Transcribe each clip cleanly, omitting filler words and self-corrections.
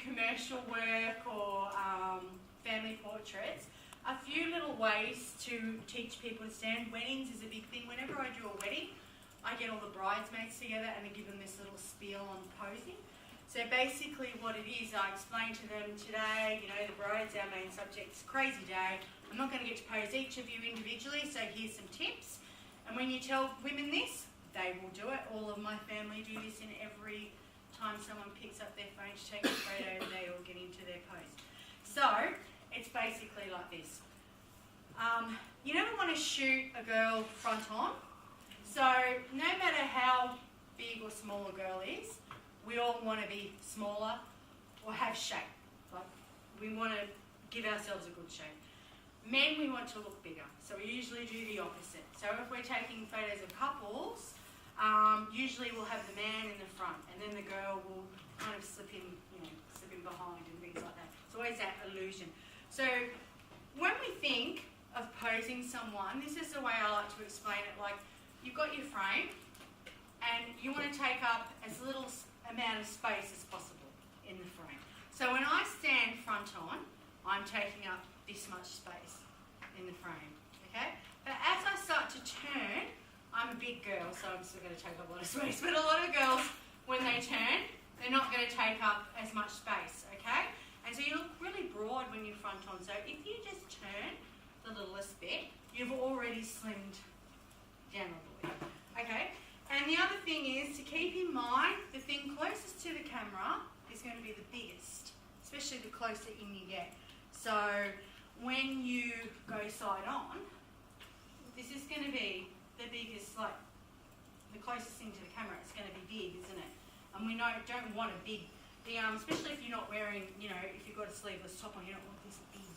commercial work or family portraits, a few little ways to teach people to stand. Weddings is a big thing. Whenever I do a wedding, I get all the bridesmaids together and I give them this little spiel on posing. So basically what it is, I explain to them today, the bride's our main subject, it's a crazy day. I'm not going to get to pose each of you individually, so here's some tips. And when you tell women this, they will do it. All of my family do this, in every time someone picks up their phone to take a photo, they all get into their pose. So it's basically like this. You never want to shoot a girl front on. So no matter how big or small a girl is, we all want to be smaller or have shape. Like, we want to give ourselves a good shape. Men, we want to look bigger. So we usually do the opposite. So if we're taking photos of couples, usually we'll have the man in the front and then the girl will kind of slip in behind and things like that. It's always that illusion. So when we think of posing someone, this is the way I like to explain it. Like, you've got your frame and you want to take up as little amount of space as possible in the frame. So when I stand front on, I'm taking up this much space in the frame, okay? But as I start to turn, I'm a big girl, so I'm still going to take up a lot of space, but a lot of girls, when they turn, they're not going to take up as much space, okay? And so you look really broad when you're front on. So if you just turn the littlest bit, you've already slimmed down a little bit, okay? And the other thing is to keep in mind, the thing closest to the camera is going to be the biggest, especially the closer in you get. So when you go side on, this is going to be the biggest, like the closest thing to the camera. It's going to be big, isn't it? And we don't want a big, especially if you're not wearing, if you've got a sleeveless top on, you don't want this big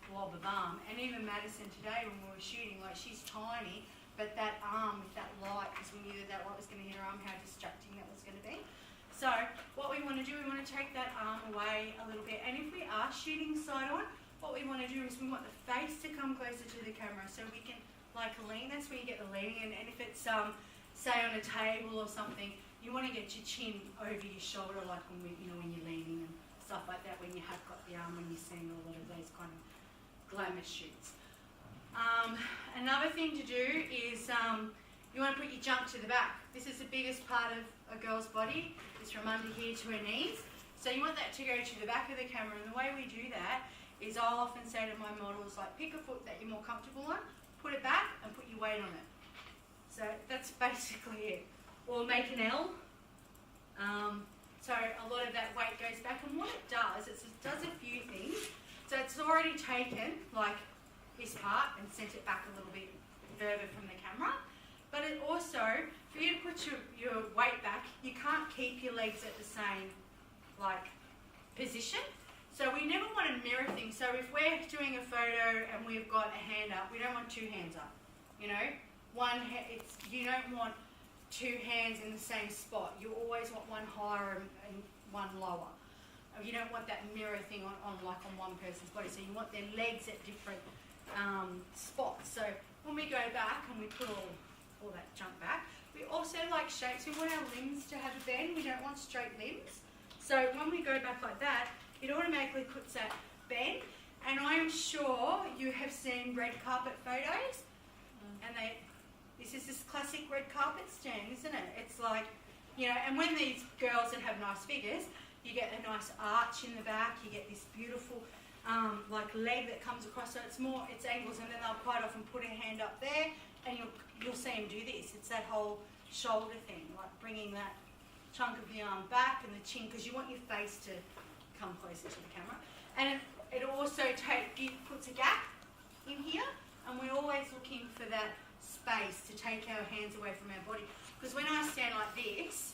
blob of arm. And even Madison today when we were shooting, like, she's tiny, but that arm with that light, because we knew that light was going to hit her arm, how distracting that was going to be. So what we want to do, we want to take that arm away a little bit. And if we are shooting side on, what we want to do is we want the face to come closer to the camera so we can like lean. That's where you get the leaning. And if it's, say, on a table or something, you want to get your chin over your shoulder, like when when you're leaning and stuff like that, when you have got the arm, when you're seeing a lot of those kind of glamour shoots. Another thing to do is you want to put your junk to the back. This is the biggest part of a girl's body. It's from under here to her knees. So you want that to go to the back of the camera. And the way we do that is I'll often say to my models, like, pick a foot that you're more comfortable on, put it back and put your weight on it. So that's basically it. Or make an L. So a lot of that weight goes back. And what it does is it does a few things. So it's already taken, like, this part and sent it back a little bit further from the camera. But it also, for you to put your weight back, you can't keep your legs at the same, like, position. So we never want to mirror things. So if we're doing a photo and we've got a hand up, we don't want two hands up. You don't want two hands in the same spot. You always want one higher and one lower. You don't want that mirror thing on one person's body. So you want their legs at different spots. So when we go back and we put all that junk back, we also like shapes. We want our limbs to have a bend. We don't want straight limbs. So when we go back like that, it automatically puts that bend. And I am sure you have seen red carpet photos. And this is this classic red carpet stand, isn't it? It's like, and when these girls that have nice figures, you get a nice arch in the back, you get this beautiful like leg that comes across, so it's angles, and then they'll quite often put a hand up there, and you'll see them do this. It's that whole shoulder thing, like bringing that chunk of the arm back and the chin, because you want your face to come closer to the camera. And it also puts a gap in here, and we're always looking for that space to take our hands away from our body. Because when I stand like this,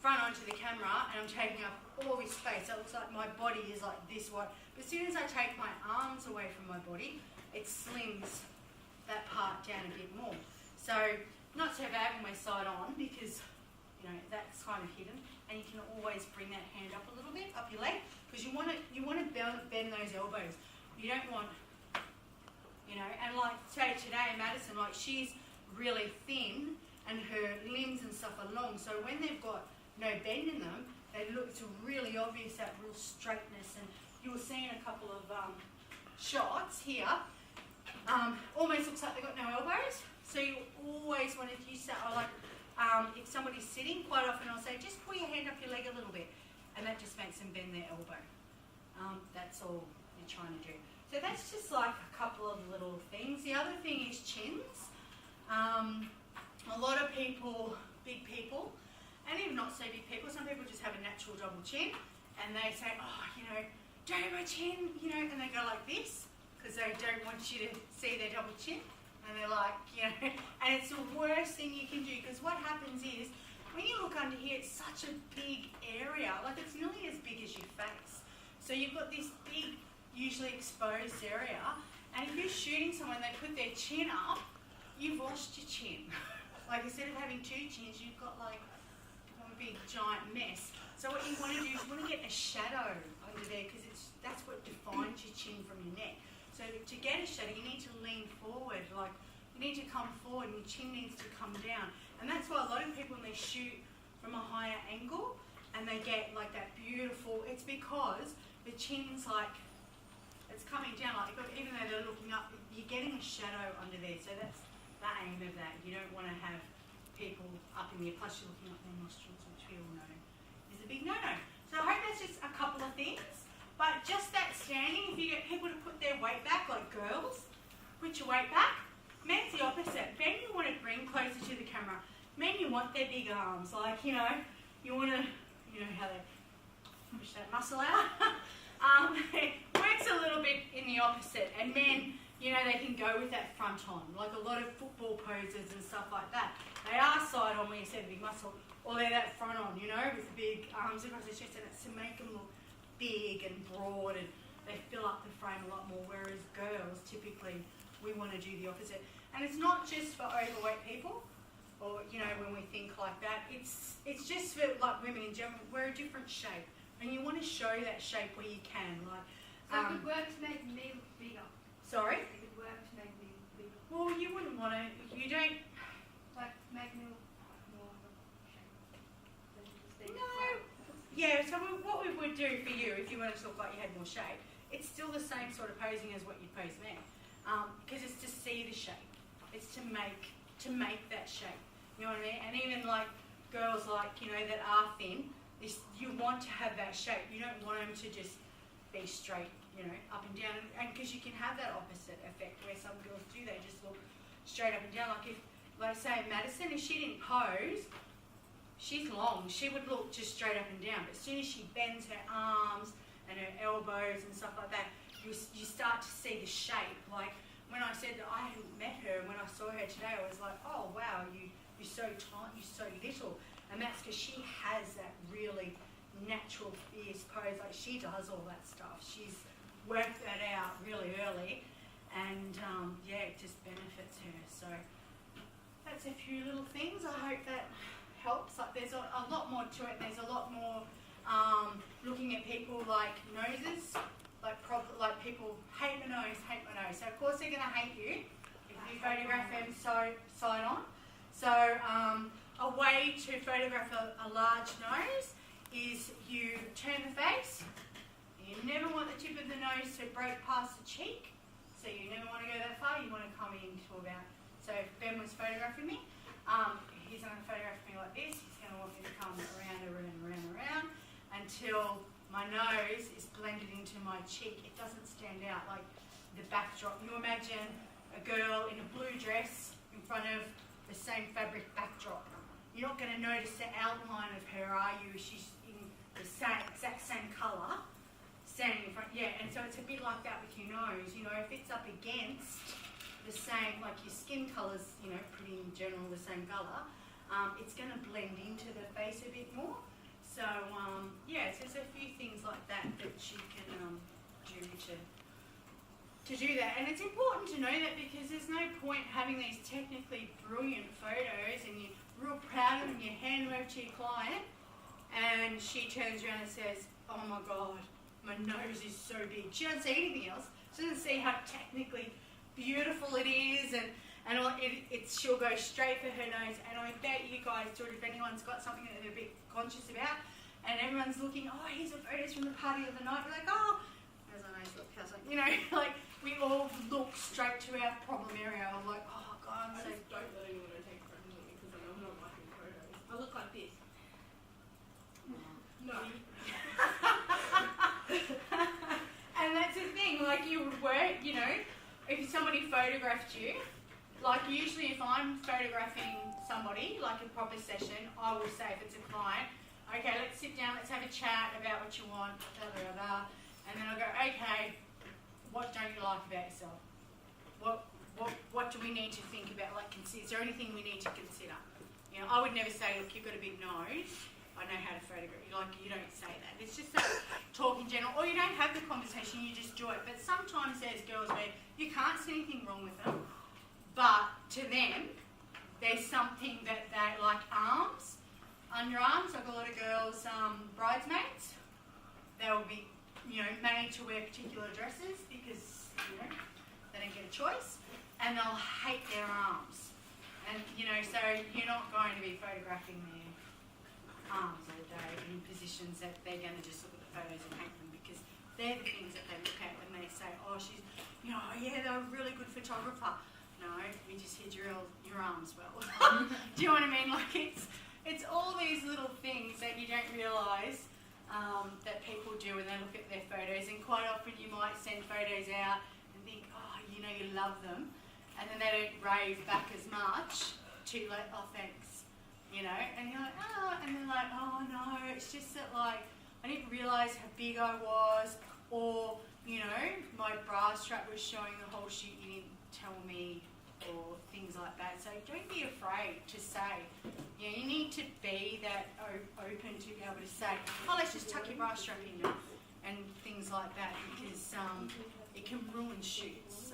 front onto the camera, and I'm taking up all this space, so it looks like my body is like this wide. But as soon as I take my arms away from my body, it slims that part down a bit more. So not so bad when we're side on, because that's kind of hidden, and you can always bring that hand up a little bit, up your leg, because you want to bend those elbows. You don't want, and like say today Madison, like, she's really thin and her limbs and stuff are long, so when they've got no bend in them, It's really obvious, that real straightness, and you will see in a couple of shots here, almost looks like they've got no elbows. So you always want to use that. I like, if somebody's sitting, quite often I'll say, just pull your hand up your leg a little bit, and that just makes them bend their elbow. That's all you're trying to do. So that's just like a couple of little things. The other thing is chins. A lot of people, big people, and even not so big people, some people just have a natural double chin, and they say, oh, you know, don't have my chin, you know, and they go like this, because they don't want you to see their double chin, and they're like, you know, and it's the worst thing you can do, because what happens is, when you look under here, it's such a big area, like it's nearly as big as your face. So you've got this big, usually exposed area, and if you're shooting someone, they put their chin up, you've lost your chin. Like instead of having two chins, you've got like one big giant mess. So what you want to do is you want to get a shadow under there, because that's what defines your chin from your neck. So to get a shadow, you need to lean forward, like you need to come forward and your chin needs to come down. And that's why a lot of people, when they shoot from a higher angle and they get like that beautiful, it's because the chin's like, it's coming down, like even though they're looking up, you're getting a shadow under there. So that's the aim of that. You don't want to have people up in there, plus you're looking up their nostrils, which we all know is a big no-no. So I hope that's just a couple of things. But just that standing, if you get people to put their weight back, like girls, put your weight back. Men's the opposite. Men, you want to bring closer to the camera. Men, you want their big arms. Like, you know, you want to, you know how they push that muscle out. It works a little bit in the opposite. And men, you know, they can go with that front on, like a lot of football poses and stuff like that. They are side on when you say the big muscle, or they're that front on, you know, with the big arms across the chest, and it's to make them look big and broad, and they fill up the frame a lot more, whereas girls, typically, we want to do the opposite. And it's not just for overweight people, or, you know, when we think like that, it's just for, like, women in general. We're a different shape, and you want to show that shape where you can, like... So it would work to make me look bigger. Sorry? It would work to make me look bigger. Well, you wouldn't want to, you don't... Like, make me look more of a shape. No. Yeah, so what we would do for you, if you wanted to look like you had more shape, it's still the same sort of posing as what you pose there. Because it's to see the shape. It's to make that shape. You know what I mean? And even like girls like, you know, that are thin, you want to have that shape. You don't want them to just be straight, you know, up and down. And because you can have that opposite effect where some girls do, they just look straight up and down. Like if, like say Madison, if she didn't pose, she's long, she would look just straight up and down. But as soon as she bends her arms and her elbows and stuff like that, you start to see the shape. Like when I said that I hadn't met her, and when I saw her today, I was like, oh wow, you're so tight, you're so little. And that's because she has that really natural fierce pose. Like she does all that stuff. She's worked that out really early, and yeah, it just benefits her. So that's a few little things. I hope that helps. Like there's a lot more to it. There's a lot more looking at people like noses, like people hate my nose. So of course they're going to hate you if you photograph them side on. So a way to photograph a large nose is you turn the face. You never want the tip of the nose to break past the cheek. So you never want to go that far. You want to come in to about. So if Ben was photographing me, he's going to photograph me like this. He's going to want me to come around until my nose is blended into my cheek. It doesn't stand out like the backdrop. You imagine a girl in a blue dress in front of the same fabric backdrop. You're not going to notice the outline of her, are you? She's in the exact same colour, standing in front. Yeah, and so it's a bit like that with your nose. You know, if it's up against the same, like your skin colour's, you know, pretty in general the same colour, it's going to blend into the face a bit more. So, yeah, so there's a few things like that you can do to do that. And it's important to know that because there's no point having these technically brilliant photos and you're real proud of them, you hand them over to your client and she turns around and says, oh my God, my nose is so big. She doesn't see anything else. She doesn't see how technically beautiful it is, and she'll go straight for her nose. And I bet you guys do it if anyone's got something that they're a bit conscious about and everyone's looking, oh, here's the photos from the party of the night. We're like, oh, as I know, you know, like we all look straight to our problem area. I'm like, oh God, I just don't let anyone take photos of me because I'm not liking photos. I look like this. No. And that's the thing, like you would work, you know, if somebody photographed you, like usually if I'm photographing somebody, like a proper session, I will say if it's a client, okay, let's sit down, let's have a chat about what you want, blah, blah, blah. And then I'll go, okay, what don't you like about yourself? What do we need to think about? Like, is there anything we need to consider? You know, I would never say, look, you've got a big nose, I know how to photograph you. Like, you don't say that. It's just that talk in general. Or you don't have the conversation, you just do it. But sometimes there's girls where you can't see anything wrong with them, but to them, there's something that they like arms, underarms. I've got a lot of girls, bridesmaids. They will be, you know, made to wear particular dresses because, you know, they don't get a choice. And they'll hate their arms. And, you know, so you're not going to be photographing their arms all day in positions that they're going to just look at the photos and hate them because they're the things that they look at when they say, oh, she's, you know, yeah, they're a really good photographer. No, we just hid your arms well. Do you know what I mean? Like it's all these little things that you don't realise that people do when they look at their photos. And quite often you might send photos out and think, oh, you know, you love them. And then they don't rave back as much to like, oh, thanks. You know, and you're like, oh, and they're like, oh no, it's just that like, I didn't realise how big I was, or, you know, my bra strap was showing the whole shoot, you didn't tell me, or things like that. So don't be afraid to say, you know, you need to be that open to be able to say, oh, let's just tuck your bra strap in, and things like that, because it can ruin shoots.